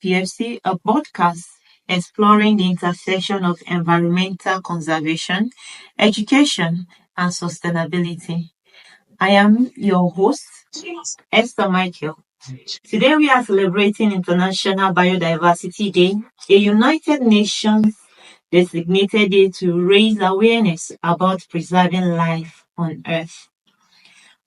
PFC, a podcast exploring the intersection of environmental conservation, education, and sustainability. I am your host, Esther Michael. Today we are celebrating International Biodiversity Day, a United Nations designated day to raise awareness about preserving life on Earth.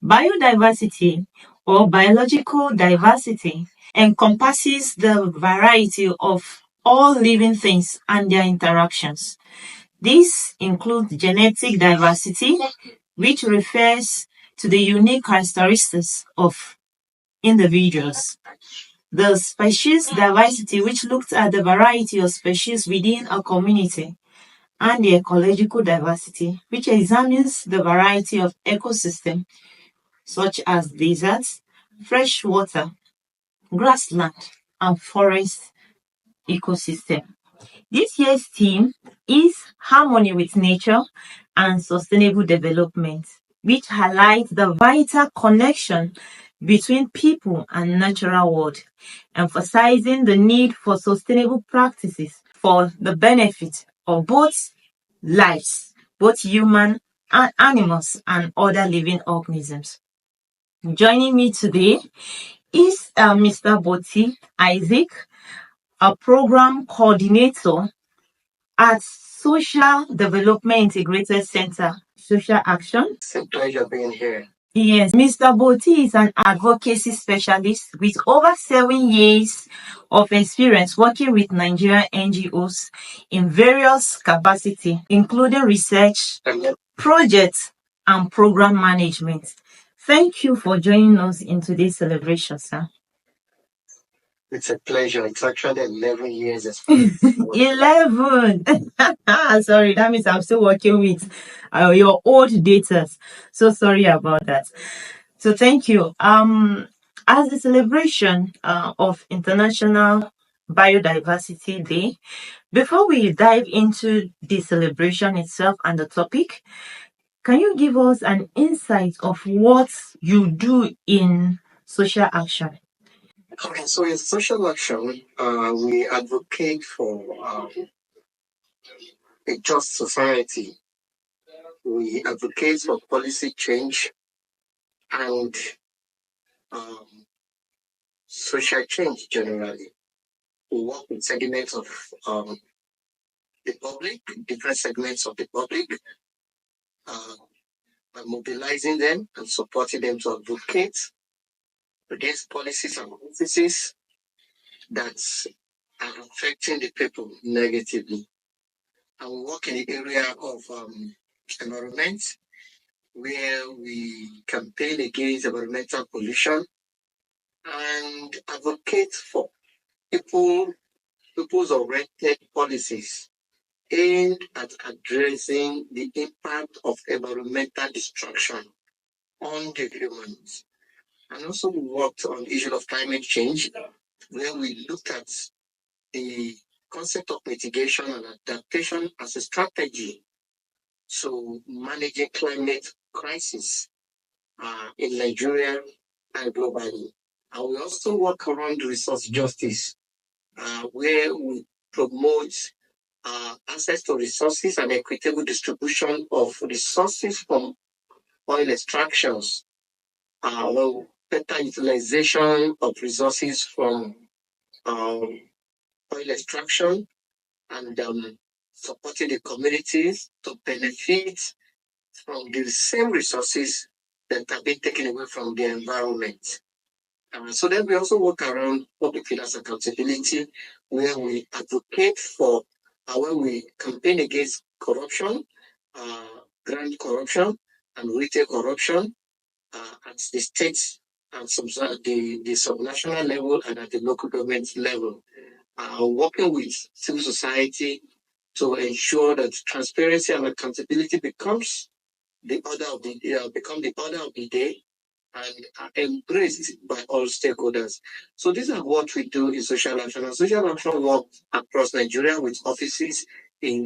Biodiversity or biological diversity encompasses the variety of all living things and their interactions. This includes genetic diversity, which refers to the unique characteristics of individuals. The species diversity, which looks at the variety of species within a community, and the ecological diversity, which examines the variety of ecosystems such as deserts, fresh water, grassland, and forest ecosystem. This year's theme is Harmony with Nature and Sustainable Development, which highlights the vital connection between people and natural world, emphasizing the need for sustainable practices for the benefit of both lives, both human and animals and other living organisms. Joining me today is Mr. Botti Isaac, a program coordinator at Social Development Integrated Center, Social Action. It's a pleasure being here. Yes, Mr. Botti is an advocacy specialist with over 7 years of experience working with Nigerian NGOs in various capacities, including research, projects, and program management. Thank you for joining us in today's celebration, sir. It's a pleasure. It's actually 11 years. 11. Sorry, that means I'm still working with your old data. So sorry about that. So thank you. As the celebration of International Biodiversity Day, before we dive into the celebration itself and the topic, can you give us an insight of what you do in social action? Okay, so in social action, we advocate for a just society. We advocate for policy change and um, social change generally. We work with segments of the public, different segments of the public, by mobilizing them and supporting them to advocate against policies and offices that are affecting the people negatively. And we work in the area of environment, where we campaign against environmental pollution and advocate for people's oriented policies aimed at addressing the impact of environmental destruction on the humans. And also we worked on the issue of climate change, where we looked at the concept of mitigation and adaptation as a strategy to managing climate crisis in Nigeria and globally. And we also work around resource justice, where we promote access to resources and equitable distribution of resources from oil extractions, better utilization of resources from oil extraction, and supporting the communities to benefit from the same resources that have been taken away from the environment. So then we also work around public finance accountability, where we advocate for, where we campaign against corruption, grand corruption, and retail corruption at the state and the subnational level and at the local government level. Working with civil society to ensure that transparency and accountability becomes the order of the day and embraced by all stakeholders. So these are what we do in social action. And social action work across Nigeria with offices in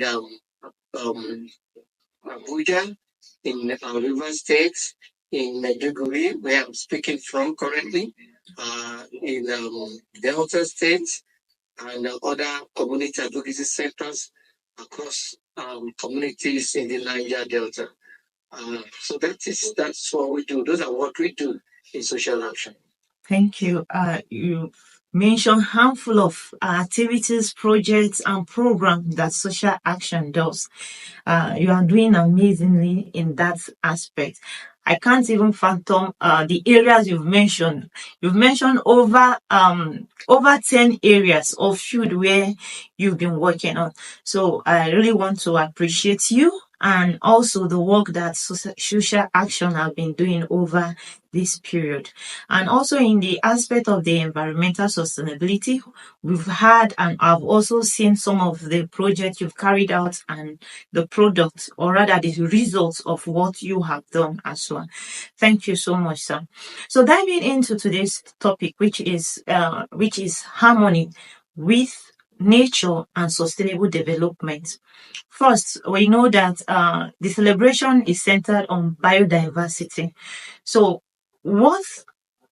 Abuja, in River State, in Maiduguri, where I'm speaking from currently, in Delta State, and other community advocacy centers across communities in the Niger Delta. So that's what we do. Those are what we do in social action. Thank you. You mentioned handful of activities, projects, and programs that social action does. You are doing amazingly in that aspect. I can't even fathom the areas you've mentioned. You've mentioned over 10 areas of field where you've been working on. So I really want to appreciate you and also the work that social action have been doing over this period. And also in the aspect of the environmental sustainability, we've had and I've also seen some of the projects you've carried out and the product, or rather the results of what you have done as well. Thank you so much, sir. So diving into today's topic, which is harmony with nature and sustainable development. First, we know that the celebration is centered on biodiversity. So, what,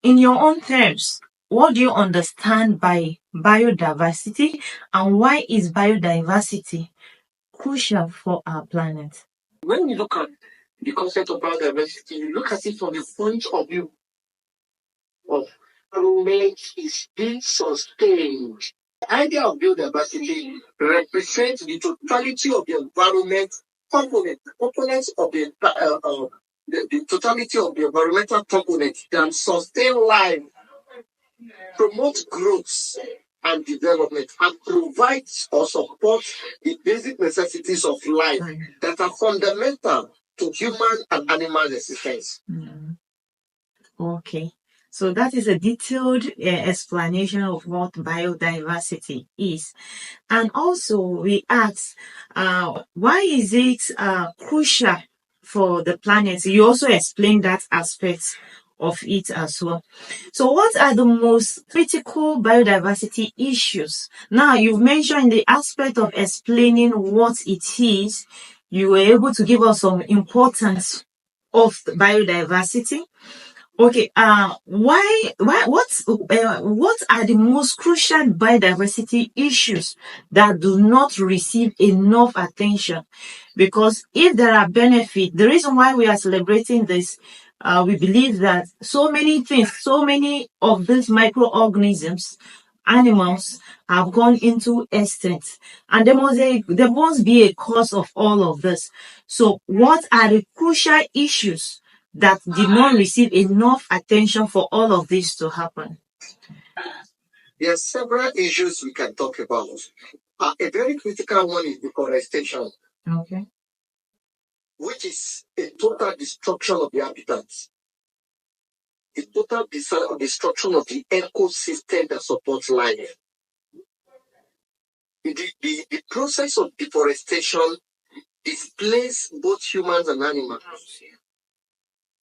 in your own terms, what do you understand by biodiversity, and why is biodiversity crucial for our planet? When you look at the concept of biodiversity, you look at it from the point of view of environment is being sustained. The idea of biodiversity represents the totality of the environment components of the totality of the environmental components that sustain life, promote growth and development, and provides or supports the basic necessities of life that are fundamental to human and animal existence. Okay. So that is a detailed explanation of what biodiversity is. And also we ask, why is it crucial for the planet? You also explained that aspect of it as well. So what are the most critical biodiversity issues? Now, you've mentioned the aspect of explaining what it is. You were able to give us some importance of biodiversity. Okay, what are the most crucial biodiversity issues that do not receive enough attention? Because if there are benefits, the reason why we are celebrating this, we believe that so many things, so many of these microorganisms, animals have gone into extinct, and there must be a cause of all of this. So, what are the crucial issues that did not receive enough attention for all of this to happen? There are several issues we can talk about. A very critical one is deforestation. Okay. Which is a total destruction of the habitats, a total destruction of the ecosystem that supports life. The process of deforestation displaces both humans and animals.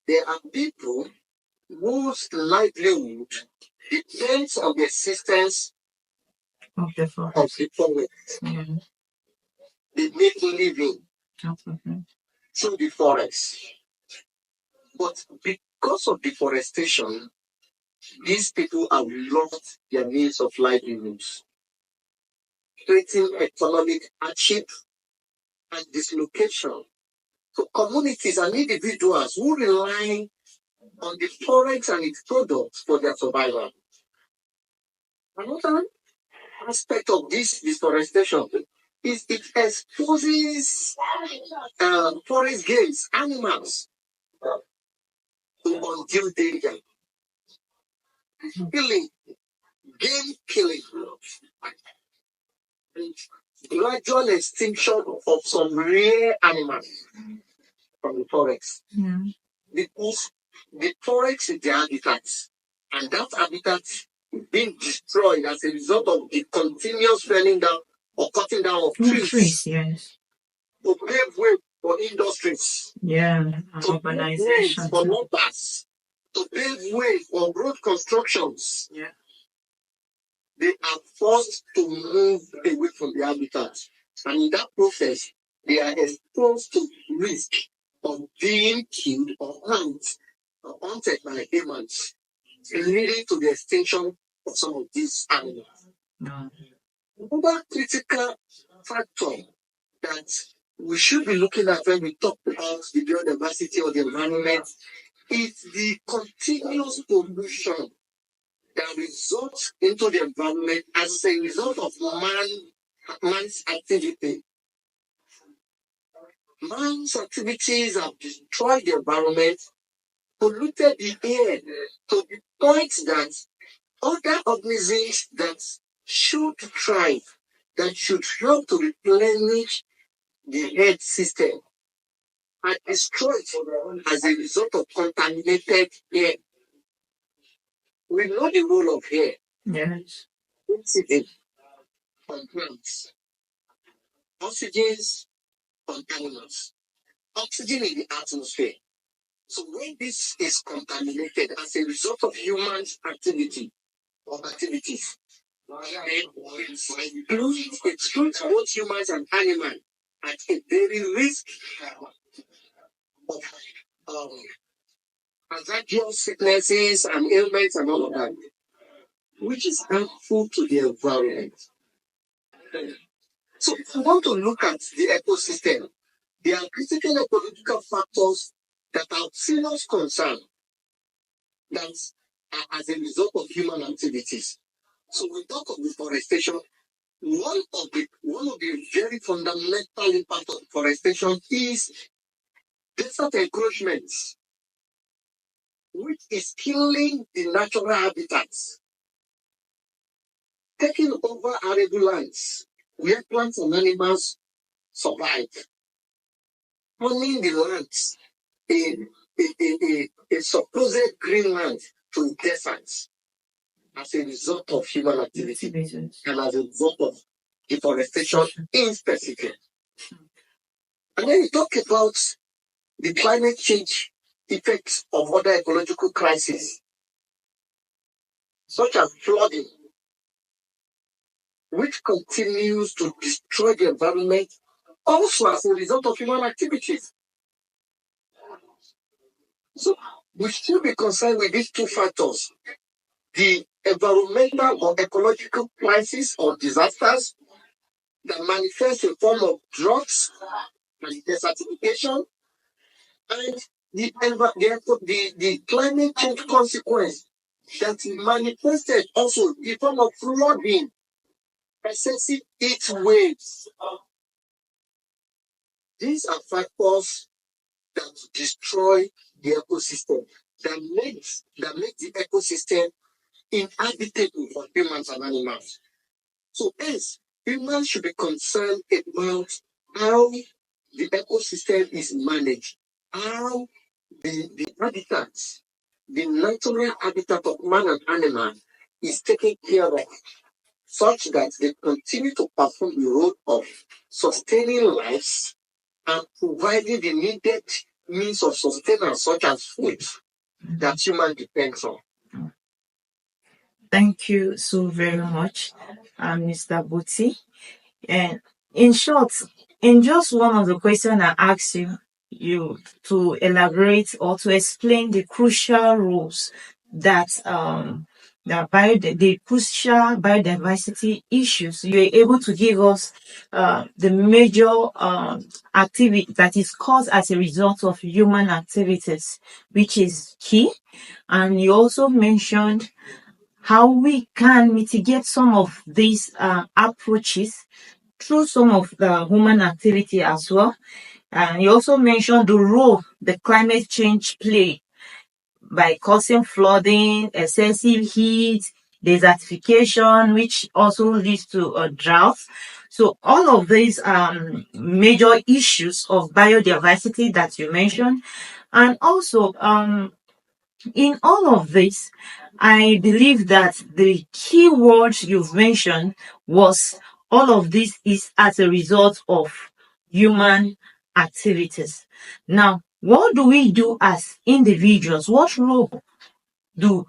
There are people whose livelihood depends on the existence of the forest. Yeah. They make living through the forest. But because of deforestation, these people have lost their means of livelihoods, creating economic hardship and dislocation to communities and individuals who rely on the forest and its products for their survival. Another aspect of this deforestation is it exposes forest games, animals, to undue danger. Killing, game killing, gradual extinction of some rare animals from the forest. Yeah. Because the forest is their habitat, and that habitat being destroyed as a result of the continuous felling down or cutting down of trees. Yes. To pave way for industries. Yeah. To Urbanization. for numbers. To pave way for road constructions. Yeah. They are forced to move away from the habitat. And in that process, they are exposed to risk of being killed or hunted by humans, leading to the extinction of some of these animals. No. Another critical factor that we should be looking at when we talk about the biodiversity of the environment is the continuous pollution that results into the environment as a result of man's activity. Man's activities have destroyed the environment, polluted the air to the point that other organisms that should thrive, that should help to replenish the earth system, are destroyed as a result of contaminated air. We know the role of air. Yes. Oxygen on plants, oxygen on animals, oxygen in the atmosphere. So when this is contaminated as a result of human activity or activities, it excludes both humans and animals at a very risk of hazardous sicknesses and ailments and all of that, which is harmful to the environment. So if we want to look at the ecosystem, there are critical ecological factors that are of serious concern that are as a result of human activities. So we talk of deforestation. One of the very fundamental impact of deforestation is desert encroachments, which is killing the natural habitats, taking over arable lands where plants and animals survive, turning the lands a supposed green land to deserts as a result of human activity and as a result of deforestation in specific. And then we talk about the climate change effects of other ecological crises, such as flooding, which continues to destroy the environment also as a result of human activities. So we should be concerned with these two factors: the environmental or ecological crisis or disasters that manifest in form of droughts and desertification, and the climate change consequence that manifested also in form of flooding, excessive heat waves. These are factors that destroy the ecosystem, that makes the ecosystem inhabitable for humans and animals. So hence, humans should be concerned about how the ecosystem is managed, how the habitats, the natural habitat of man and animal is taken care of, such that they continue to perform the role of sustaining lives and providing the needed means of sustenance, such as food, that human depends on. Thank you so very much, Mr. Botti. And in short, in just one of the questions I asked you to elaborate or to explain the crucial roles that the crucial biodiversity issues, you are able to give us the major activity that is caused as a result of human activities, which is key. And you also mentioned how we can mitigate some of these approaches through some of the human activity as well. And you also mentioned the role the climate change play by causing flooding, excessive heat, desertification, which also leads to a drought. So all of these major issues of biodiversity that you mentioned, and also in all of this, I believe that the key words you've mentioned was all of this is as a result of human activities. Now, what do we do as individuals? What role do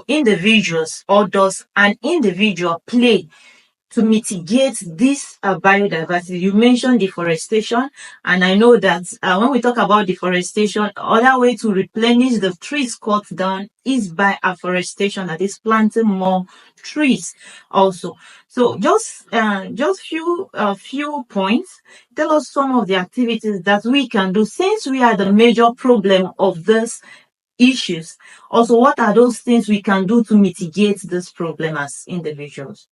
individuals or does an individual play to mitigate this biodiversity? You mentioned deforestation, and I know that when we talk about deforestation, other way to replenish the trees cut down is by afforestation, that is planting more trees also. So just few points. Tell us some of the activities that we can do, since we are the major problem of this issues. Also, what are those things we can do to mitigate this problem as individuals?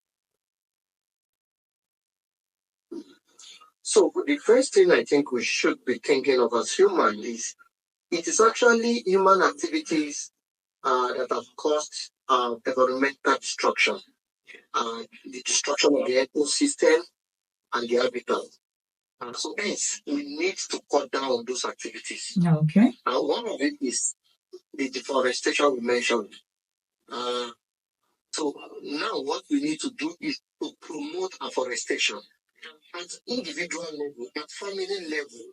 So the first thing I think we should be thinking of as humans is it is actually human activities that have caused environmental destruction, the destruction of the ecosystem and the habitat. So hence, we need to cut down on those activities. Okay. And one of it is the deforestation we mentioned. So now what we need to do is to promote afforestation at individual level, at family level,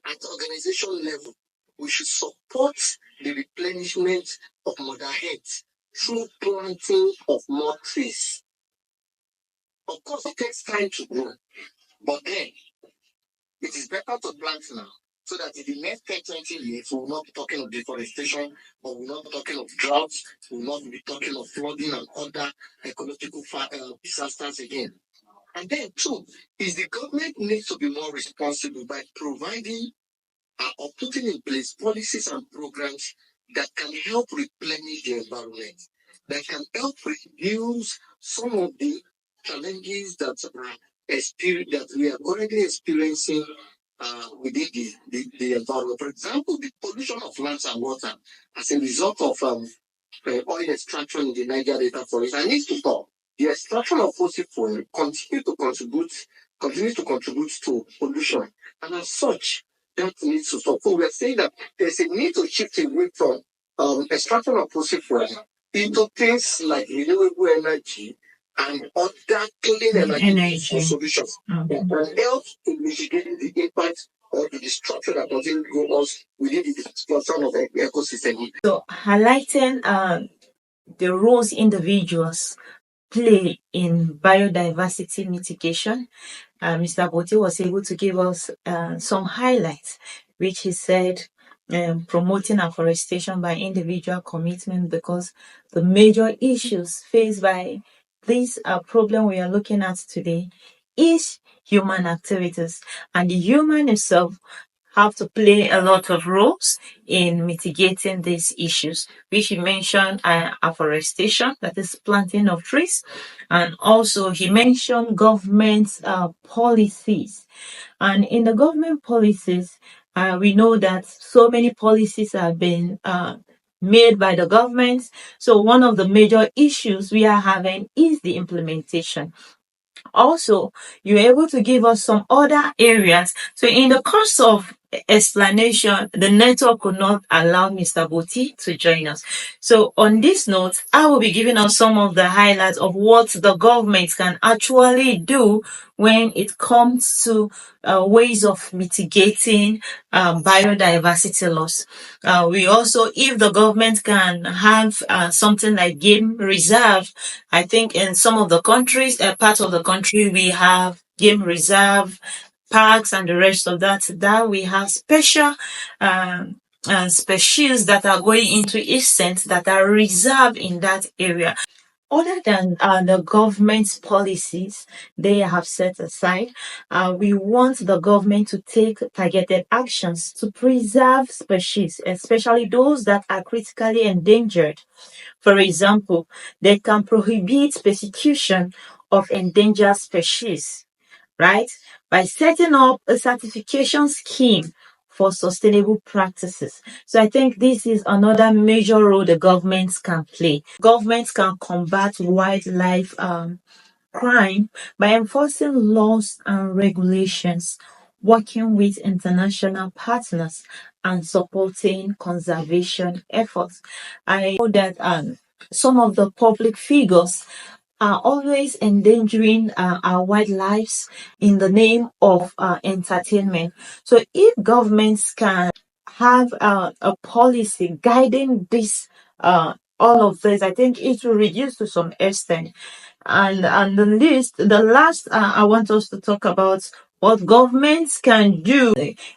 at organization level. We should support the replenishment of Mother Earth through planting of more trees. Of course, it takes time to grow, but then it is better to plant now so that in the next 10, 20 years, we will not be talking of deforestation, or we will not be talking of droughts, we will not be talking of flooding and other ecological disasters again. And then, two, is the government needs to be more responsible by providing or putting in place policies and programs that can help replenish the environment, that can help reduce some of the challenges that that we are currently experiencing within the environment. For example, the pollution of lands and water as a result of oil extraction in the Niger Delta forest. I need to stop. The extraction of fossil fuel continues to contribute to pollution, and as such, that needs to stop. So we are saying that there's a need to shift away from extraction of fossil fuel into things like renewable energy and other clean energy solutions that can help to mitigate the impact or the destruction that doesn't go us within the destruction of the ecosystem. So highlighting the roles individuals play in biodiversity mitigation, Mr. Botti was able to give us some highlights, which he said promoting afforestation by individual commitment, because the major issues faced by this problem we are looking at today is human activities, and the human itself have to play a lot of roles in mitigating these issues, which he mentioned afforestation, that is planting of trees, and also he mentioned government policies. And in the government policies, we know that so many policies have been made by the government. So one of the major issues we are having is the implementation. Also, you're able to give us some other areas. So in the course of explanation, the network could not allow Mr. Botti to join us. So on this note, I will be giving us some of the highlights of what the government can actually do when it comes to ways of mitigating biodiversity loss. We also, if the government can have something like game reserve, I think in some of the countries, parts of the country, we have game reserve, parks, and the rest of that. That we have special species that are going into extent that are reserved in that area. Other than the government's policies they have set aside, we want the government to take targeted actions to preserve species, especially those that are critically endangered. For example, they can prohibit persecution of endangered species, right? By setting up a certification scheme for sustainable practices. So I think this is another major role the governments can play. Governments can combat wildlife crime by enforcing laws and regulations, working with international partners, and supporting conservation efforts. I know that some of the public figures are always endangering our wildlife in the name of entertainment. So if governments can have a policy guiding this, all of this, I think it will reduce to some extent. And on the last, I want us to talk about what governments can do.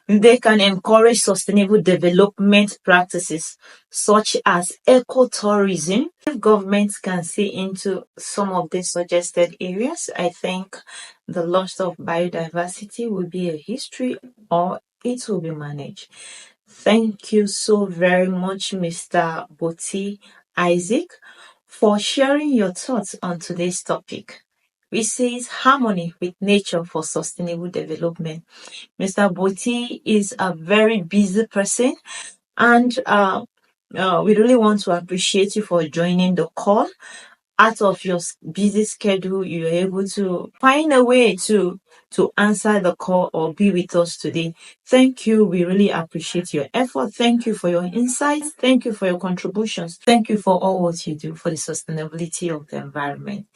They can encourage sustainable development practices such as ecotourism. If governments can see into some of the suggested areas, I think the loss of biodiversity will be a history, or it will be managed. Thank you so very much, Mr. Botti Isaac, for sharing your thoughts on today's topic, which says harmony with nature for sustainable development. Mr. Botti is a very busy person, and we really want to appreciate you for joining the call. Out of your busy schedule, you're able to find a way to answer the call or be with us today. Thank you. We really appreciate your effort. Thank you for your insights. Thank you for your contributions. Thank you for all what you do for the sustainability of the environment.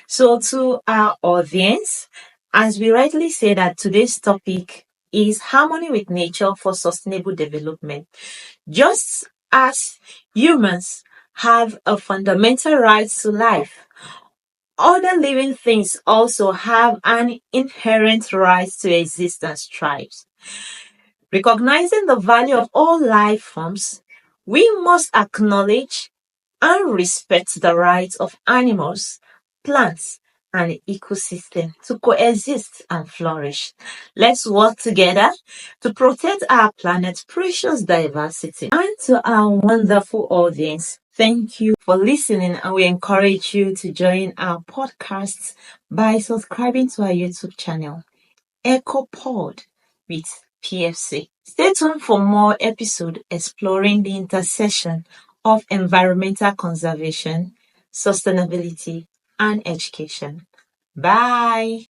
So to our audience, as we rightly say that today's topic is harmony with nature for sustainable development. Just as humans have a fundamental right to life, other living things also have an inherent right to exist and thrive. Recognizing the value of all life forms, we must acknowledge and respect the rights of animals, plants, and ecosystem to coexist and flourish. Let's work together to protect our planet's precious diversity. And to our wonderful audience, thank you for listening, and we encourage you to join our podcasts by subscribing to our YouTube channel, EcoPod with PFC. Stay tuned for more episodes exploring the intersection of environmental conservation, sustainability, and education. Bye.